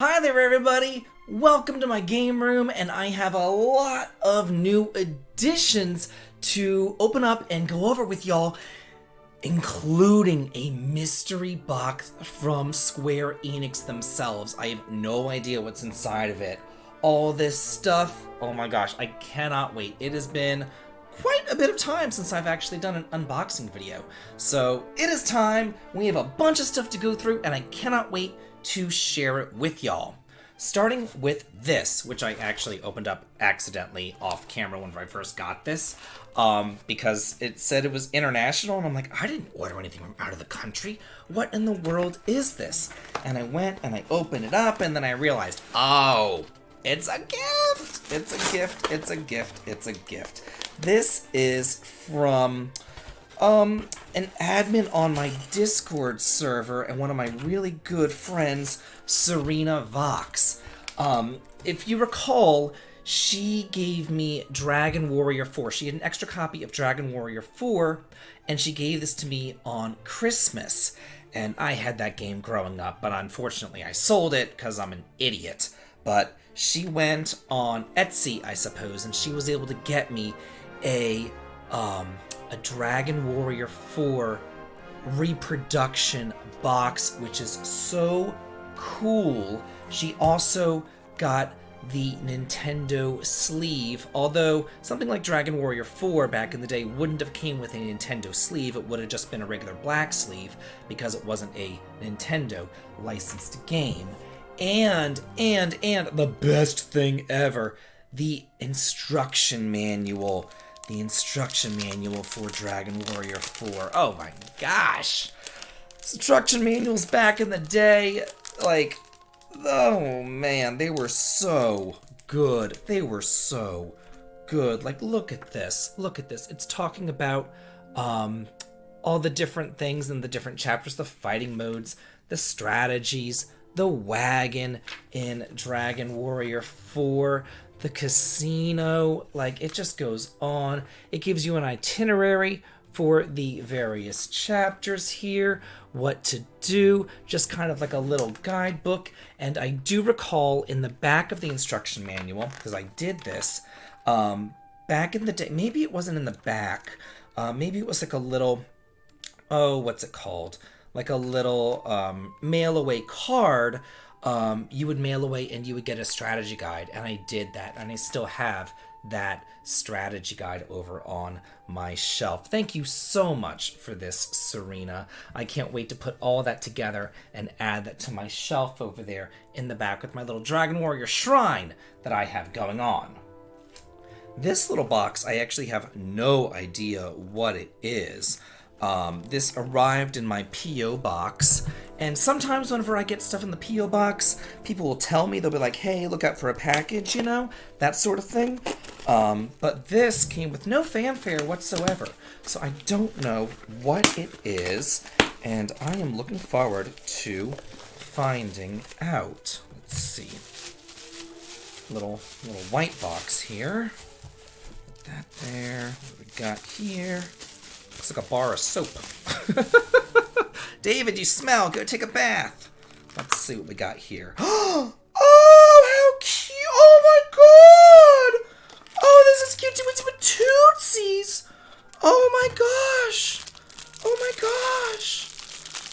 Hi there everybody, welcome to my game room, and I have a lot of new additions to open up and go over with y'all, including a mystery box from Square Enix themselves. I have no idea what's inside of it. All this stuff, oh my gosh, I cannot wait. It has been quite a bit of time since I've actually done an unboxing video. So it is time, we have a bunch of stuff to go through, and I cannot wait to share it with y'all. Starting with this, which I actually opened up accidentally off camera whenever I first got this, because it said it was international, and I'm like, I didn't order anything from out of the country. What in the world is this? And I went and I opened it up, and then I realized, oh, it's a gift! It's a gift, it's a gift, it's a gift. This is from an admin on my Discord server and one of my really good friends, Serena Vox. If you recall, she gave me Dragon Warrior 4. She had an extra copy of Dragon Warrior 4, and she gave this to me on Christmas. And I had that game growing up, but unfortunately I sold it because I'm an idiot. But she went on Etsy, I suppose, and she was able to get me a Dragon Warrior 4 reproduction box, which is so cool. She also got the Nintendo sleeve, although something like Dragon Warrior 4 back in the day wouldn't have came with a Nintendo sleeve. It would have just been a regular black sleeve because it wasn't a Nintendo licensed game. And the best thing ever, the instruction manual. The instruction manual for Dragon Warrior 4. Oh my gosh! Instruction manuals back in the day, like, oh man, they were so good. They were so good. Like, look at this. Look at this. It's talking about all the different things in the different chapters, the fighting modes, the strategies, the wagon in Dragon Warrior 4, the casino, like, it just goes on. It gives you an itinerary for the various chapters here, what to do, just kind of like a little guidebook. And I do recall in the back of the instruction manual, because I did this back in the day, maybe it wasn't in the back, maybe it was like a little, oh, what's it called? Like a little mail away card. You would mail away and you would get a strategy guide, and I did that, and I still have that strategy guide over on my shelf. Thank you so much for this, Serena. I can't wait to put all that together and add that to my shelf over there in the back with my little Dragon Warrior shrine that I have going on. This little box, I actually have no idea what it is. This arrived in my P.O. box, and sometimes whenever I get stuff in the P.O. box, people will tell me, they'll be like, hey, look out for a package, you know, that sort of thing. But this came with no fanfare whatsoever, so I don't know what it is, and I am looking forward to finding out. Let's see. Little white box here. Put that there. What do we got here? Looks like a bar of soap. David, you smell. Go take a bath. Let's see what we got here. Oh, how cute. Oh, my God. Oh, this is cute. It's with Tootsies. Oh, my gosh. Oh, my gosh.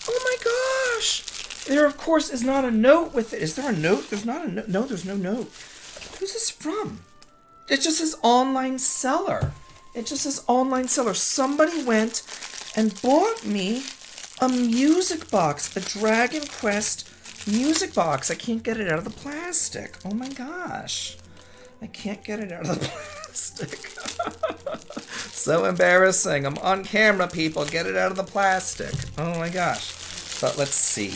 Oh, my gosh. There, of course, is not a note with it. Is there a note? There's not a note. No, there's no note. Who's this from? It just says online seller. It just says online seller. Somebody went and bought me a music box, a Dragon Quest music box. I can't get it out of the plastic. Oh my gosh. I can't get it out of the plastic. So embarrassing. I'm on camera, people. Get it out of the plastic. Oh my gosh. But let's see.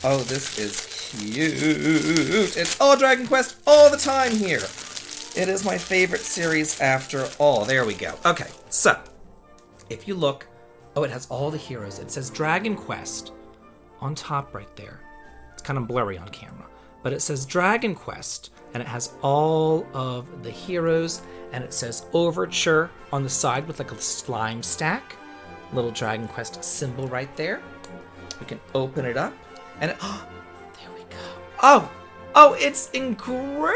Oh, this is cute. It's all Dragon Quest all the time here. It is my favorite series after all. There we go. Okay, so if you look, oh, it has all the heroes. It says Dragon Quest on top right there. It's kind of blurry on camera, but it says Dragon Quest, and it has all of the heroes, and it says Overture on the side with like a slime stack. Little Dragon Quest symbol right there. We can open it up, and it, oh, there we go. Oh, Oh, it's engraved.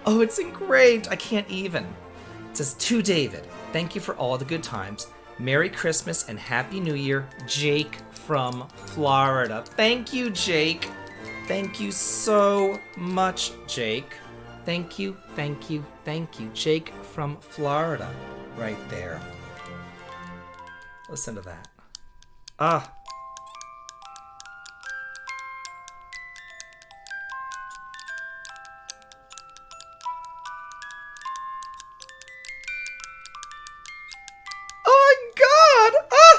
Oh, it's engraved. I can't even. It says, to David, thank you for all the good times. Merry Christmas and Happy New Year, Jake from Florida. Thank you, Jake. Thank you so much, Jake. Thank you, thank you, thank you. Jake from Florida, right there. Listen to that. Ah.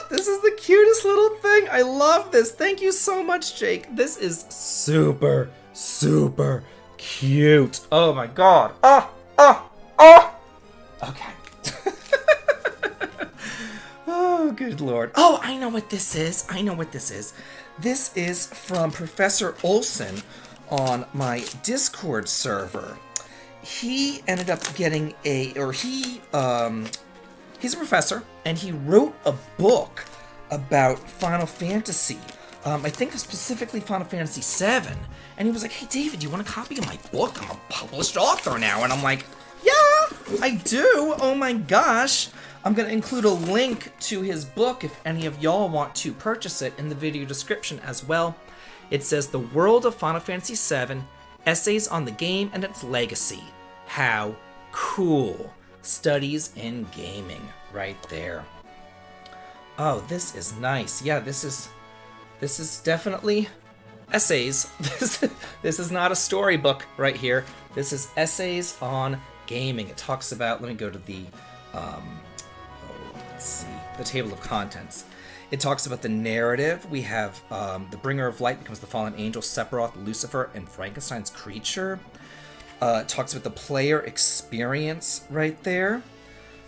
This is the cutest little thing. I love this. Thank you so much, Jake. This is super, super cute. Oh my god. Okay. Oh, good lord. Oh, I know what this is. This is from Professor Olson on my Discord server. He ended up getting he's a professor, and he wrote a book about Final Fantasy. I think specifically Final Fantasy VII. And he was like, hey, David, do you want a copy of my book? I'm a published author now. And I'm like, yeah, I do. Oh my gosh. I'm going to include a link to his book if any of y'all want to purchase it in the video description as well. It says, The World of Final Fantasy VII, Essays on the Game and Its Legacy. How cool. Studies in Gaming, right there. Oh, this is nice. Yeah, this is definitely essays. This is not a storybook right here. This is essays on gaming. It talks about, let me go to the let's see, the table of contents. It talks about the narrative. We have the Bringer of Light becomes the fallen angel, Sephiroth, Lucifer, and Frankenstein's creature. It talks about the player experience right there.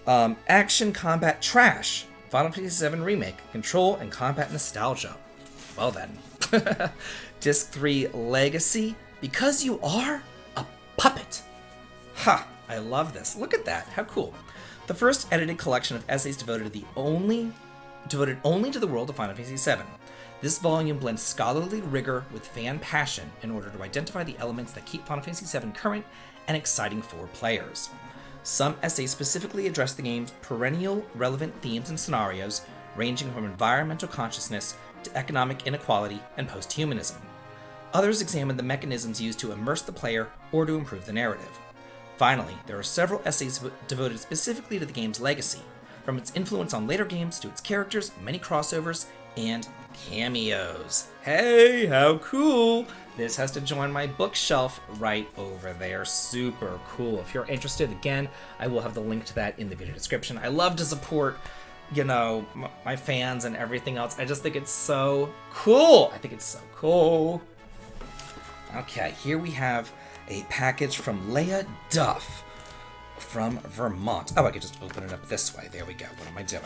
Action, combat, trash. Final Fantasy VII Remake. Control and combat nostalgia. Well then. Disc 3 Legacy. Because you are a puppet. Ha! I love this. Look at that. How cool. The first edited collection of essays devoted only to the world of Final Fantasy VII. This volume blends scholarly rigor with fan passion in order to identify the elements that keep Final Fantasy VII current and exciting for players. Some essays specifically address the game's perennial relevant themes and scenarios, ranging from environmental consciousness to economic inequality and post-humanism. Others examine the mechanisms used to immerse the player or to improve the narrative. Finally, there are several essays devoted specifically to the game's legacy, from its influence on later games to its characters, many crossovers, and cameos. Hey, how cool! This has to join my bookshelf right over there. Super cool. If you're interested, again, I will have the link to that in the video description. I love to support, you know, my fans and everything else. I just think it's so cool. Okay, here we have a package from Leia Duff from Vermont. Oh, I could just open it up this way. There we go. What am I doing?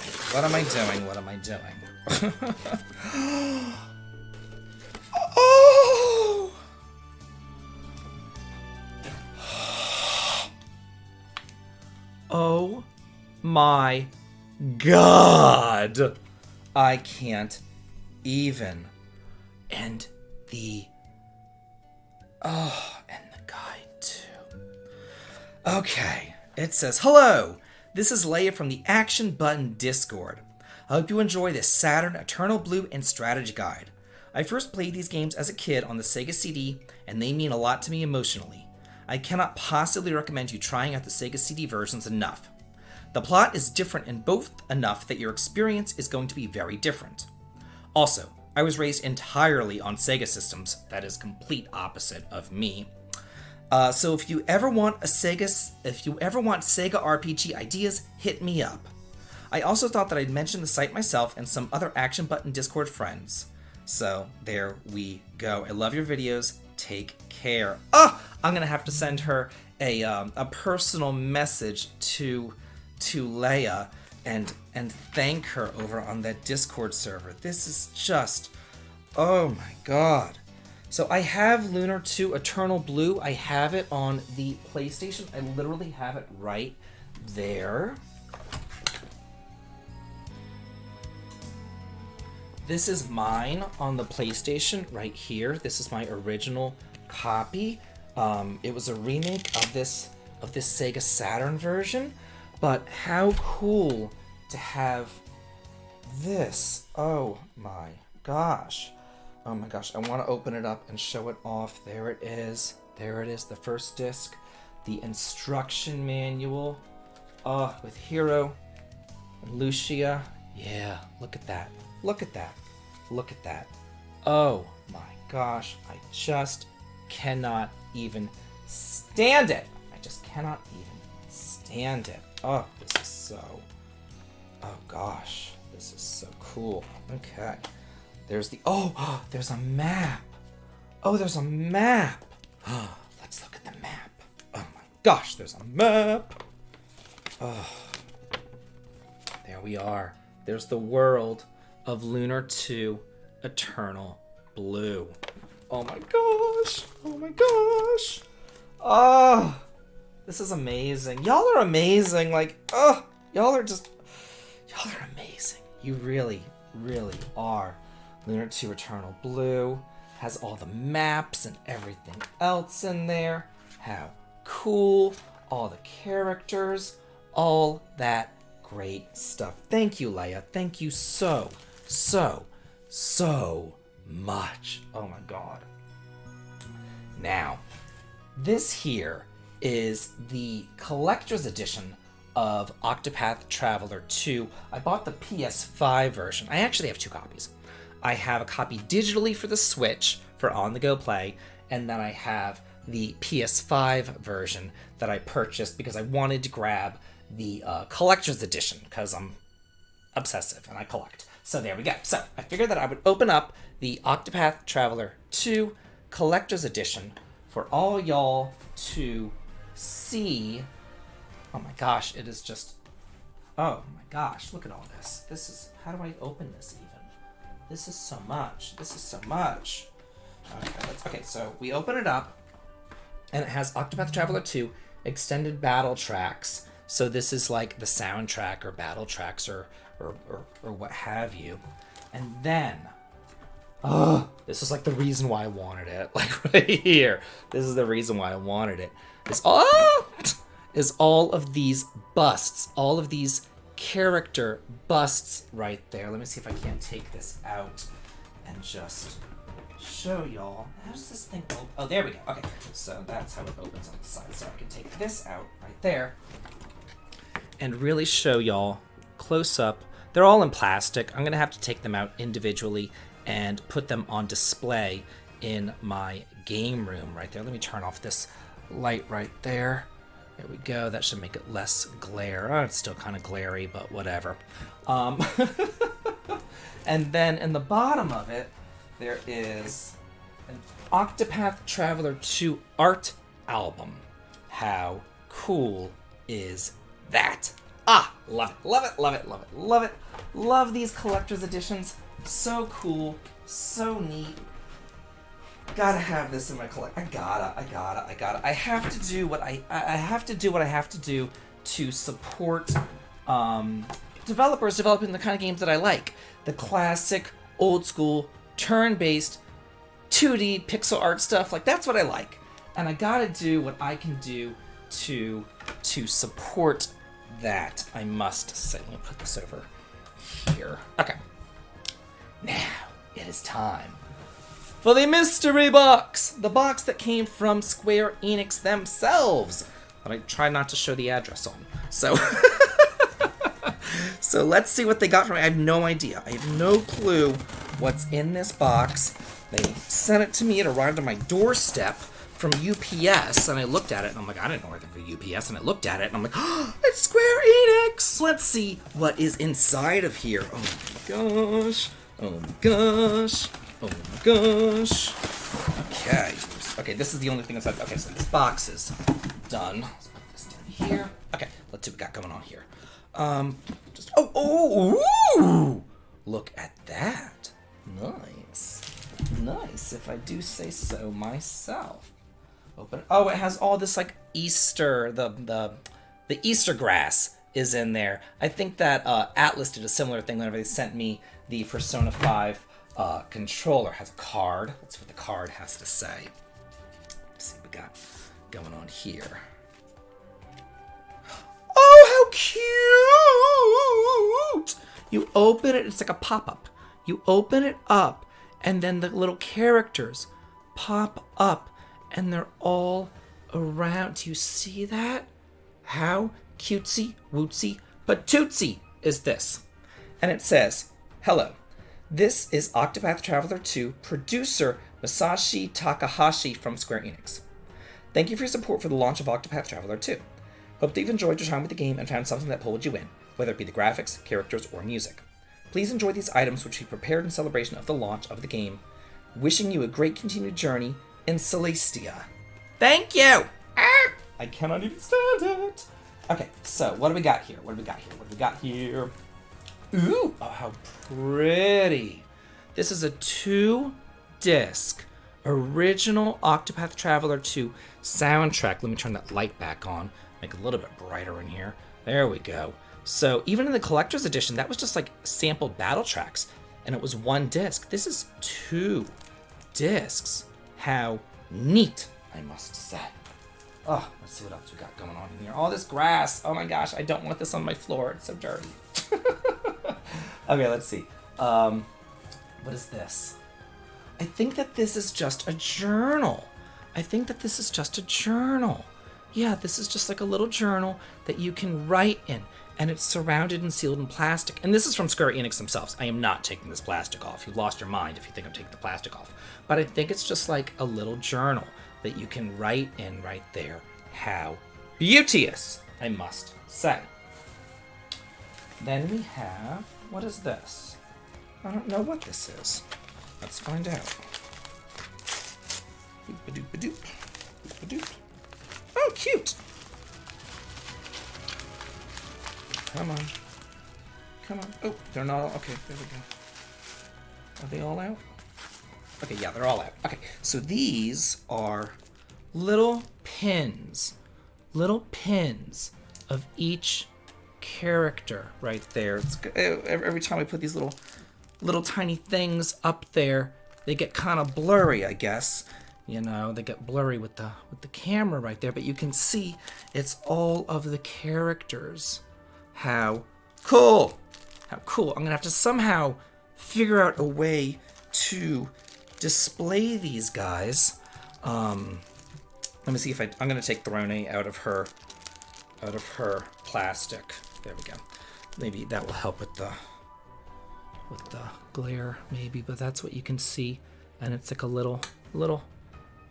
Oh! Oh my god! I can't even. And the guide too. Okay, it says, hello, this is Leia from the Action Button Discord. I hope you enjoy this Saturn Eternal Blue and Strategy Guide. I first played these games as a kid on the Sega CD, and they mean a lot to me emotionally. I cannot possibly recommend you trying out the Sega CD versions enough. The plot is different in both enough that your experience is going to be very different. Also, I was raised entirely on Sega systems, that is complete opposite of me. So if you ever want Sega RPG ideas, hit me up. I also thought that I'd mention the site myself and some other Action Button Discord friends. So there we go. I love your videos. Take care. I'm gonna have to send her a personal message to Leia and thank her over on that Discord server. This is just, oh my god. So I have Lunar 2 Eternal Blue. I have it on the PlayStation. I literally have it right there. This is mine on the PlayStation right here. This is my original copy. It was a remake of this Sega Saturn version, but how cool to have this. Oh my gosh. Oh my gosh, I want to open it up and show it off. There it is. There it is, the first disc. The instruction manual. With Hero and Lucia. Yeah, look at that. Look at that. Look at that. Oh my gosh, I just cannot even stand it. I just cannot even stand it. Oh, this is so... Oh gosh, this is so cool. Okay. There's the... Oh, there's a map. Oh, there's a map. Let's look at the map. Oh my gosh, there's a map. Oh. There we are. There's the world of Lunar 2 Eternal Blue. Oh my gosh. Oh my gosh. Oh, this is amazing. Y'all are amazing. Like, y'all are amazing. You really, really are. Lunar 2 Eternal Blue has all the maps and everything else in there. How cool. All the characters. All that great stuff. Thank you, Leia. Thank you so much. Oh my god. Now, this here is the collector's edition of Octopath Traveler 2. I bought the PS5 version. I actually have two copies. I have a copy digitally for the Switch for on-the-go play, and then I have the PS5 version that I purchased because I wanted to grab the collector's edition because I'm obsessive and I collect. So there we go. So I figured that I would open up the Octopath Traveler 2 collector's edition for all y'all to see. Oh my gosh, it is just... Oh my gosh, look at all this. This is... How do I open this even? This is so much. This is so much. Okay, so we open it up and it has Octopath Traveler 2 extended battle tracks. So this is like the soundtrack or battle tracks or what have you. And then, this is like the reason why I wanted it. Like right here. This is the reason why I wanted it. Is all of these busts, all of these character busts right there. Let me see if I can't take this out and just show y'all. How does this thing open? Oh, there we go. Okay, so that's how it opens on the side. So I can take this out right there and really show y'all close up. They're all in plastic. I'm gonna have to take them out individually and put them on display in my game room right there. Let me turn off this light right there. There we go. That should make it less glare. Oh, it's still kind of glary, but whatever. And then in the bottom of it, there is an Octopath Traveler 2 art album. How cool is that? Love it, love it, love it, love it, love it. Love these collector's editions. So cool, so neat. Gotta have this in my collection. I gotta. I have to do what I have to do what I have to do to support developers developing the kind of games that I like. The classic, old school, turn-based, 2D pixel art stuff. Like, that's what I like. And I gotta do what I can do to support that, I must say. Let me put this over here. Okay. Now, it is time for the mystery box! The box that came from Square Enix themselves, but I try not to show the address on. So, so let's see what they got from me. I have no idea. I have no clue what's in this box. They sent it to me. It arrived on my doorstep from UPS, and I looked at it, and I'm like, I didn't know anything for UPS, and I looked at it, and I'm like, oh, it's Square Enix! Let's see what is inside of here. Oh my gosh. Oh my gosh. Oh my gosh. Okay. Okay, this is the only thing inside. Okay, so this box is done. Let's put this down here. Okay, let's see what we got going on here. Ooh! Look at that. Nice. Nice, if I do say so myself. Open. Oh, it has all this like Easter, the Easter grass is in there. I think that Atlas did a similar thing whenever they sent me the Persona 5 controller. It has a card. Let's see what the card has to say. Let's see what we got going on here. Oh, how cute! You open it, it's like a pop-up. You open it up, and then the little characters pop up, and they're all around. Do you see that? How cutesy, wootsy, but tootsy is this? And it says, hello, this is Octopath Traveler 2 producer Masashi Takahashi from Square Enix. Thank you for your support for the launch of Octopath Traveler 2. Hope that you've enjoyed your time with the game and found something that pulled you in, whether it be the graphics, characters, or music. Please enjoy these items which we prepared in celebration of the launch of the game. Wishing you a great continued journey in Celestia. Thank you! I cannot even stand it. Okay, so what do we got here? What do we got here? Ooh, oh, how pretty. This is a 2-disc original Octopath Traveler 2 soundtrack. Let me turn that light back on. Make it a little bit brighter in here. There we go. So even in the collector's edition, that was just like sampled battle tracks, and it was 1 disc. This is 2 discs. How neat, I must say. Oh, let's see what else we got going on in here. All this grass. Oh my gosh, I don't want this on my floor. It's so dirty. Okay, let's see. What is this? I think that this is just a journal. Yeah, this is just like a little journal that you can write in, and it's surrounded and sealed in plastic. And this is from Square Enix themselves. I am not taking this plastic off. You've lost your mind if you think I'm taking the plastic off. But I think it's just like a little journal that you can write in right there. How beauteous, I must say. Then we have, what is this? I don't know what this is. Let's find out. Doop-a-doop-a-doop. Doop-a-doop. Oh, cute! Come on. Oh, they're not all, okay, there we go. Are they all out? Okay, yeah, they're all out. Okay, so these are little pins of each character right there. Every time I put these little tiny things up there, they get kind of blurry, I guess. You know, they get blurry with the camera right there, but you can see it's all of the characters. How cool! How cool. I'm gonna have to somehow figure out a way to display these guys. Let me see if I'm gonna take Throne out of her plastic. There we go. Maybe that will help with the glare, maybe, but that's what you can see. And it's like a little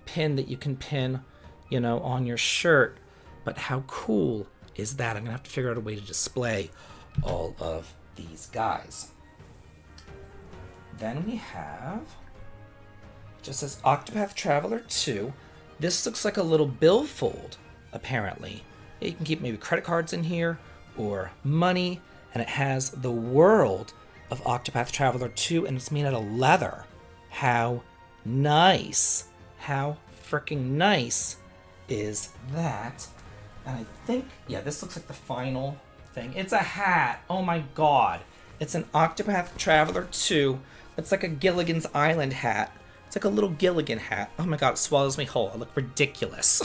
pin that you can pin, you know, on your shirt. But how cool is that? I'm gonna have to figure out a way to display all of these guys. Then we have, just says Octopath Traveler 2. This looks like a little billfold, apparently. You can keep maybe credit cards in here or money, and it has the world of Octopath Traveler 2, and it's made out of leather. How nice. How freaking nice is that? And I think, yeah, this looks like the final thing. It's a hat. Oh my god. It's an Octopath Traveler 2. It's like a Gilligan's Island hat. It's like a little Gilligan hat. Oh my god, it swallows me whole. I look ridiculous.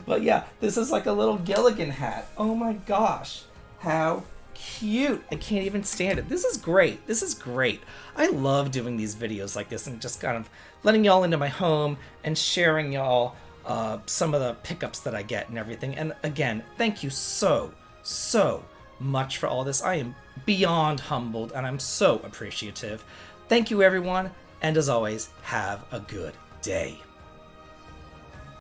But yeah, this is like a little Gilligan hat. Oh my gosh. How cute. I can't even stand it. This is great. This is great. I love doing these videos like this and just kind of letting y'all into my home and sharing y'all some of the pickups that I get and everything. And again, thank you so much for all this. I am beyond humbled and I'm so appreciative. Thank you, everyone. And as always, have a good day.